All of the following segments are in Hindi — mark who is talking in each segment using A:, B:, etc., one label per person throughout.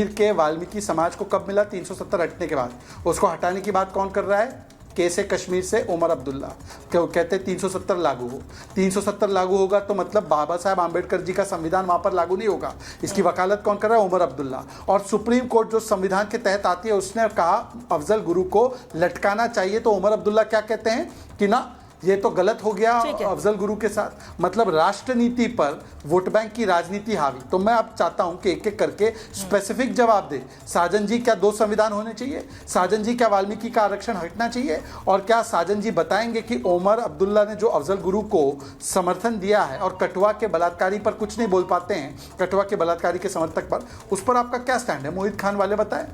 A: कश्मीर के वाल्मीकि समाज को कब मिला? 370 हटने के बाद। उसको हटाने की बात कौन कर रहा है? कैसे कश्मीर से उमर अब्दुल्ला। क्यों कहते हैं 370 लागू हो? 370 लागू होगा तो मतलब बाबा साहब आंबेडकर जी का संविधान वहां पर लागू नहीं होगा। इसकी वकालत कौन कर रहा है? उमर अब्दुल्ला। और सुप्रीम कोर्ट जो संविधान के तहत आती है उसने कहा अफजल गुरु को लटकाना चाहिए, तो उमर अब्दुल्ला क्या कहते हैं कि ना ये तो गलत हो गया अफजल गुरु के साथ। मतलब राष्ट्रनीति पर वोट बैंक की राजनीति हावी। तो मैं अब चाहता हूं कि एक एक करके स्पेसिफिक जवाब दे। साजन जी, क्या 2 संविधान होने चाहिए? साजन जी, क्या वाल्मीकि का आरक्षण हटना चाहिए? और क्या साजन जी बताएंगे कि उमर अब्दुल्ला ने जो अफजल गुरु को समर्थन दिया है और कठुआ के बलात्कारी पर कुछ नहीं बोल पाते हैं, कठुआ के बलात्कारी के समर्थक पर, उस पर आपका क्या स्टैंड है? मोहित खान वाले बताएं।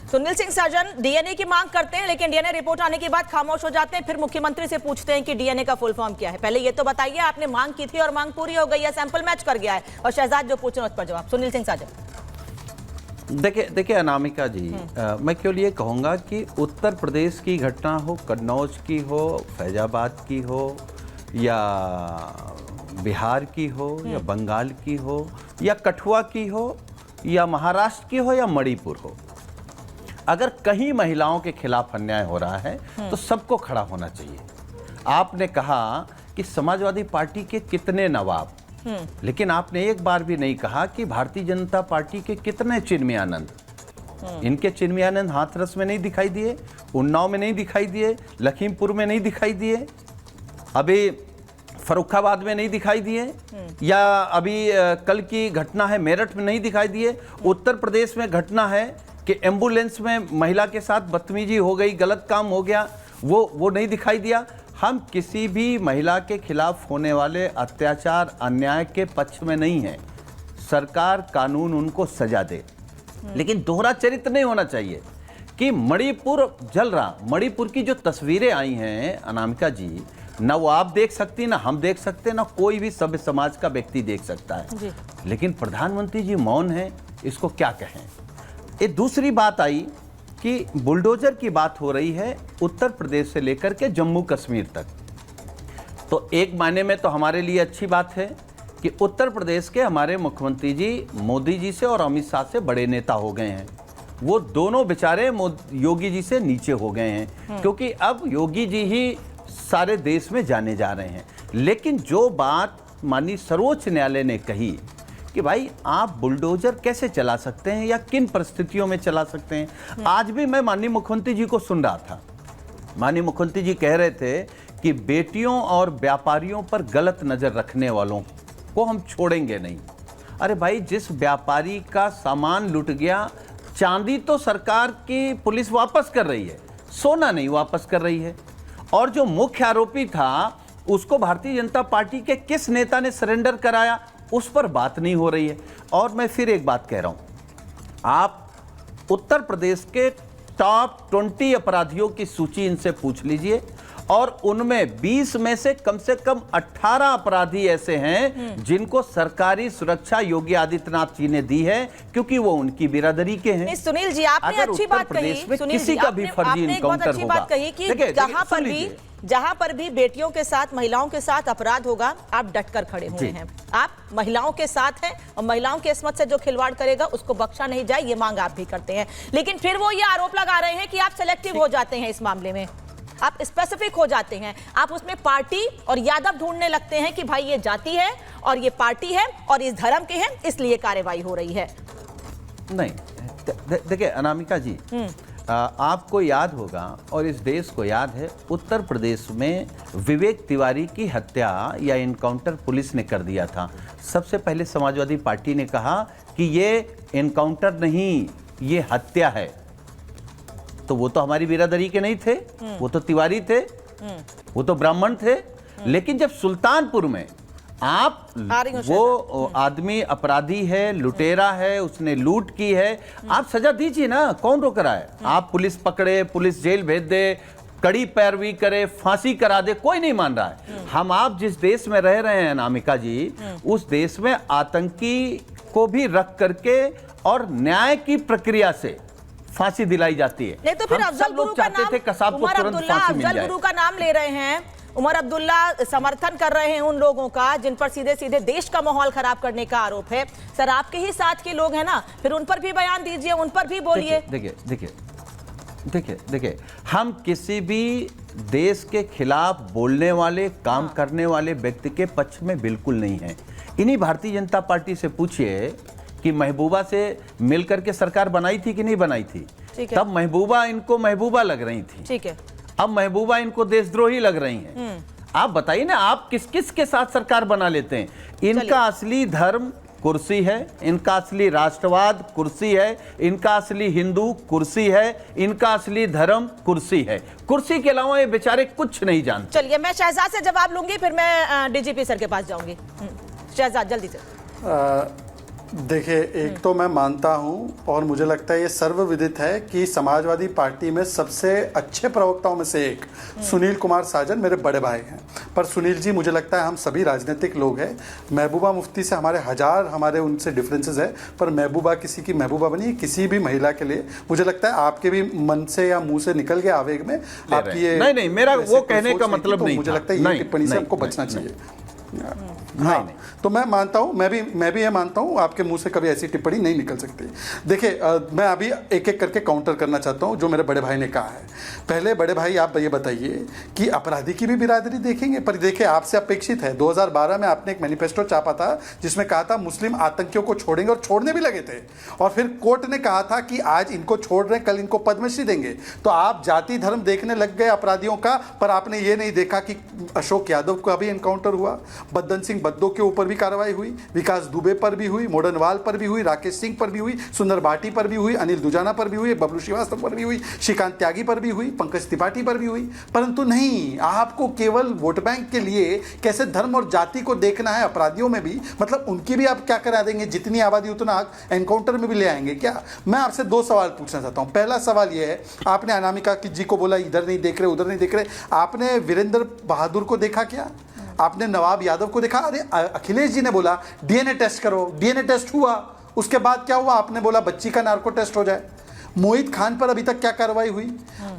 B: सुनील सिंह साजन डीएनए की मांग करते हैं, लेकिन डीएनए रिपोर्ट आने के बाद खामोश हो जाते हैं, फिर मुख्यमंत्री से पूछते हैं कि डीएनए का फुल फॉर्म क्या है। पहले ये तो बताइए, आपने मांग की थी और मांग पूरी हो गई है, सैंपल मैच कर गया है, और शहजाद जो पूछ रहे हैं उस पर जवाब। सुनील सिंह साजन।
C: देखिए अनामिका जी, मैं केवल ये कहूँगा कि उत्तर प्रदेश की घटना हो, कन्नौज की हो, फैजाबाद की हो, या बिहार की हो, या बंगाल की हो, या कठुआ की हो, या महाराष्ट्र की हो, या मणिपुर हो, अगर कहीं महिलाओं के खिलाफ अन्याय हो रहा है तो सबको खड़ा होना चाहिए। आपने कहा कि समाजवादी पार्टी के कितने नवाब, लेकिन आपने एक बार भी नहीं कहा कि भारतीय जनता पार्टी के कितने चिन्मयानंद। इनके चिन्मयानंद हाथरस में नहीं दिखाई दिए, उन्नाव में नहीं दिखाई दिए, लखीमपुर में नहीं दिखाई दिए, अभी फर्रुखाबाद में नहीं दिखाई दिए, या अभी कल की घटना है मेरठ में नहीं दिखाई दिए। उत्तर प्रदेश में घटना है कि एम्बुलेंस में महिला के साथ बदतमीजी हो गई, गलत काम हो गया, वो नहीं दिखाई दिया। हम किसी भी महिला के खिलाफ होने वाले अत्याचार अन्याय के पक्ष में नहीं है। सरकार कानून उनको सजा दे, लेकिन दोहरा चरित्र नहीं होना चाहिए कि मणिपुर जल रहा। मणिपुर की जो तस्वीरें आई हैं अनामिका जी, ना वो आप देख सकती, ना हम देख सकते, ना कोई भी सभ्य समाज का व्यक्ति देख सकता है, लेकिन प्रधानमंत्री जी मौन है, इसको क्या कहें। ये दूसरी बात आई कि बुलडोजर की बात हो रही है उत्तर प्रदेश से लेकर के जम्मू कश्मीर तक। तो एक मायने में तो हमारे लिए अच्छी बात है कि उत्तर प्रदेश के हमारे मुख्यमंत्री जी मोदी जी से और अमित शाह से बड़े नेता हो गए हैं। वो दोनों बेचारे योगी जी से नीचे हो गए हैं, क्योंकि अब योगी जी ही सारे देश में जाने जा रहे हैं। लेकिन जो बात माननीय सर्वोच्च न्यायालय ने कही कि भाई आप बुलडोजर कैसे चला सकते हैं या किन परिस्थितियों में चला सकते हैं। आज भी मैं माननीय मुख्यमंत्री जी को सुन रहा था, माननीय मुख्यमंत्री जी कह रहे थे कि बेटियों और व्यापारियों पर गलत नजर रखने वालों को हम छोड़ेंगे नहीं। अरे भाई, जिस व्यापारी का सामान लुट गया, चांदी तो सरकार की पुलिस वापस कर रही है, सोना नहीं वापस कर रही है। और जो मुख्य आरोपी था उसको भारतीय जनता पार्टी के किस नेता ने सरेंडर कराया, उस पर बात नहीं हो रही है। और मैं फिर एक बात कह रहा हूं, आप उत्तर प्रदेश के टॉप 20 अपराधियों की सूची इनसे पूछ लीजिए, और उनमें 20 में से कम 18 अपराधी ऐसे हैं जिनको सरकारी सुरक्षा योगी आदित्यनाथ जी ने दी है, क्योंकि वो उनकी बिरादरी के हैं।
B: सुनील जी, आपने अच्छी बात कही,
C: किसी का भी फर्जी इनकाउंटर होगा,
B: जहां पर भी बेटियों के साथ, महिलाओं के साथ अपराध होगा, आप डटकर खड़े हुए हैं। आप महिलाओं के साथ हैं, और महिलाओं के इस्मत से जो खिलवाड़ करेगा उसको बख्शा नहीं जाए, ये मांग आप भी करते हैं। लेकिन फिर वो ये आरोप लगा रहे हैं कि आप सेलेक्टिव हो जाते हैं, इस मामले में आप स्पेसिफिक हो जाते हैं, आप उसमें पार्टी और यादव ढूंढने लगते हैं कि भाई ये जाति है और ये पार्टी है और इस धर्म के हैं, इसलिए कार्रवाई हो रही है।
C: नहीं, देखिए अनामिका जी, आपको याद होगा और इस देश को याद है, उत्तर प्रदेश में विवेक तिवारी की हत्या या इनकाउंटर पुलिस ने कर दिया था। सबसे पहले समाजवादी पार्टी ने कहा कि ये इनकाउंटर नहीं, ये हत्या है। तो वो तो हमारी बिरादरी के नहीं थे, वो तो तिवारी थे, वो तो ब्राह्मण थे। लेकिन जब सुल्तानपुर में आप वो आदमी अपराधी है, लुटेरा है, उसने लूट की है, आप सजा दीजिए ना, कौन रोक रहा है। आप पुलिस पकड़े, पुलिस जेल भेज दे, कड़ी पैरवी करे, फांसी करा दे, कोई नहीं मान रहा है। हम आप जिस देश में रह रहे हैं अनामिका जी, उस देश में आतंकी को भी रख करके और न्याय की प्रक्रिया से फांसी दिलाई जाती है।
B: नहीं तो फिर अफजल गुरु का नाम,
C: कसाब को तुरंत फांसी मिल जाए।
B: अफजल गुरु का नाम ले रहे हैं, उमर अब्दुल्ला समर्थन कर रहे हैं उन लोगों का जिन पर सीधे सीधे देश का माहौल खराब करने का आरोप है। सर, आपके ही साथ के लोग हैं ना, फिर उन पर भी बयान दीजिए, उन पर भी बोलिए।
C: देखिए, हम किसी भी देश के खिलाफ बोलने वाले, काम करने वाले व्यक्ति के पक्ष में बिल्कुल नहीं है। इन्हीं भारतीय जनता पार्टी से पूछिए कि महबूबा से मिलकर के सरकार बनाई थी कि नहीं बनाई थी। तब महबूबा इनको महबूबा लग रही थी,
B: ठीक है।
C: अब महबूबा इनको देशद्रोही लग रही हैं। आप बताइए ना, आप किस किस के साथ सरकार बना लेते हैं? इनका असली धर्म कुर्सी है, इनका असली राष्ट्रवाद कुर्सी है, इनका असली हिंदू कुर्सी है, इनका असली धर्म कुर्सी है। कुर्सी के अलावा ये बेचारे कुछ नहीं जानते।
B: चलिए, मैं शहजाद से जवाब लूंगी, फिर मैं डीजीपी सर के पास जाऊंगी। शहजाद, जल्दी से।
A: देखिए, एक तो मैं मानता हूं और मुझे लगता है ये सर्वविदित है कि समाजवादी पार्टी में सबसे अच्छे प्रवक्ताओं में से एक सुनील कुमार साजन मेरे बड़े भाई हैं। पर सुनील जी, मुझे लगता है हम सभी राजनीतिक लोग हैं। महबूबा मुफ्ती से हमारे उनसे डिफरेंसेस है, पर महबूबा किसी की महबूबा बनी है किसी भी महिला के लिए। मुझे लगता है आपके भी मन से या मुंह से निकल गया आवेग में आपकी ये
C: नहीं, मेरा वो कहने का मतलब नहीं।
A: मुझे लगता है ये टिप्पणी से हमको बचना चाहिए। हाँ, तो मैं मानता हूँ, मैं भी ये मानता हूँ आपके मुंह से कभी ऐसी टिप्पणी नहीं निकल सकती। देखिए, मैं अभी एक एक करके काउंटर करना चाहता हूँ जो मेरे बड़े भाई ने कहा है। पहले बड़े भाई, आप ये बताइए कि अपराधी की भी बिरादरी देखेंगे, पर देखिए आपसे अपेक्षित है। 2012 में आपने एक मैनिफेस्टो छापा था जिसमें कहा था मुस्लिम आतंकियों को छोड़ेंगे, और छोड़ने भी लगे थे। और फिर कोर्ट ने कहा था कि आज इनको छोड़ रहे हैं, कल इनको पद्मश्री देंगे। तो आप जाति धर्म देखने लग गए अपराधियों का, पर आपने ये नहीं देखा कि अशोक यादव का भी एनकाउंटर हुआ, बद्दन सिंह बद्दो के ऊपर भी कार्रवाई हुई, विकास दुबे पर भी हुई, मोडनवाल पर भी हुई, राकेश सिंह पर भी हुई, सुंदर भाटी पर भी हुई, अनिल दुजाना पर भी हुई, बबलू श्रीवास्तव पर भी हुई, श्रीकांत त्यागी पर भी हुई, पंकज त्रिपाठी पर भी हुई। परंतु नहीं, आपको केवल वोट बैंक के लिए कैसे धर्म और जाति को देखना है अपराधियों में भी, मतलब उनकी भी आप क्या करा देंगे? जितनी आबादी उतना एनकाउंटर में भी ले आएंगे क्या? मैं आपसे दो सवाल पूछना चाहता हूं। पहला सवाल यह है, आपने अनामिका जी को बोला इधर नहीं देख रहे, उधर नहीं देख रहे। आपने वीरेंद्र बहादुर को देखा क्या? आपने नवाब यादव को देखा? अरे अखिलेश जी ने बोला डीएनए टेस्ट करो, डीएनए टेस्ट हुआ। उसके बाद क्या हुआ? आपने बोला बच्ची का नार्को टेस्ट हो जाए। मोहित खान पर अभी तक क्या कार्रवाई हुई?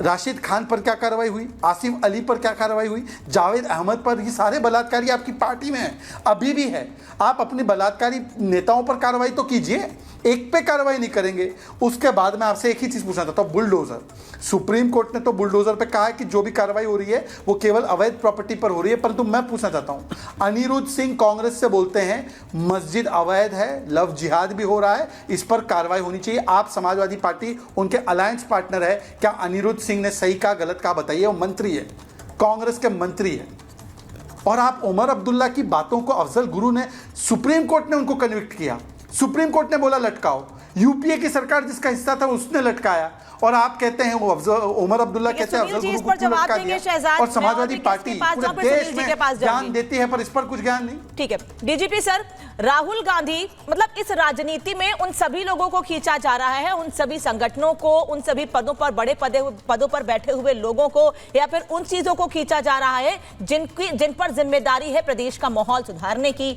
A: राशिद खान पर क्या कार्रवाई हुई? आसिफ अली पर क्या कार्रवाई हुई? जावेद अहमद पर? ये सारे बलात्कारी आपकी पार्टी में हैं, अभी भी है। आप अपने बलात्कारी नेताओं पर कार्रवाई तो कीजिए, एक पे कार्रवाई नहीं करेंगे। उसके बाद मैं आपसे एक ही चीज पूछना चाहता हूँ, बुलडोजर। सुप्रीम कोर्ट ने तो बुलडोजर पे कहा है कि जो भी कार्रवाई हो रही है वो केवल अवैध प्रॉपर्टी पर हो रही है, परंतु मैं पूछना चाहता हूँ, अनिरुद्ध सिंह कांग्रेस से बोलते हैं मस्जिद अवैध है, लव जिहाद भी हो रहा है, इस पर कार्रवाई होनी चाहिए। आप समाजवादी पार्टी उनके अलायंस पार्टनर है, क्या अनिरुद्ध सिंह ने सही कहा गलत कहा बताइए? वो मंत्री है, कांग्रेस के मंत्री है। और आप उमर अब्दुल्ला की बातों को, अफजल गुरु ने, सुप्रीम कोर्ट ने उनको कन्विक्ट किया, सुप्रीम कोर्ट ने बोला लटकाओ, यूपीए की सरकार जिसका हिस्सा था उसने लटकाया, और आप कहते हैं वो उमर अब्दुल्ला कहते हैं अफजल गुरु को क्यों लटका दिया? और समाजवादी पार्टी पूरे देश में ज्ञान देती है पर इस पर कुछ ज्ञान नहीं।
B: ठीक है डीजीपी सर, राहुल गांधी, मतलब इस राजनीति में उन सभी लोगों को खींचा जा रहा है, उन सभी संगठनों को, उन सभी पदों पर, बड़े पदों पर बैठे हुए लोगों को, या फिर उन चीजों को खींचा जा रहा है जिन पर जिम्मेदारी है प्रदेश का माहौल सुधारने की।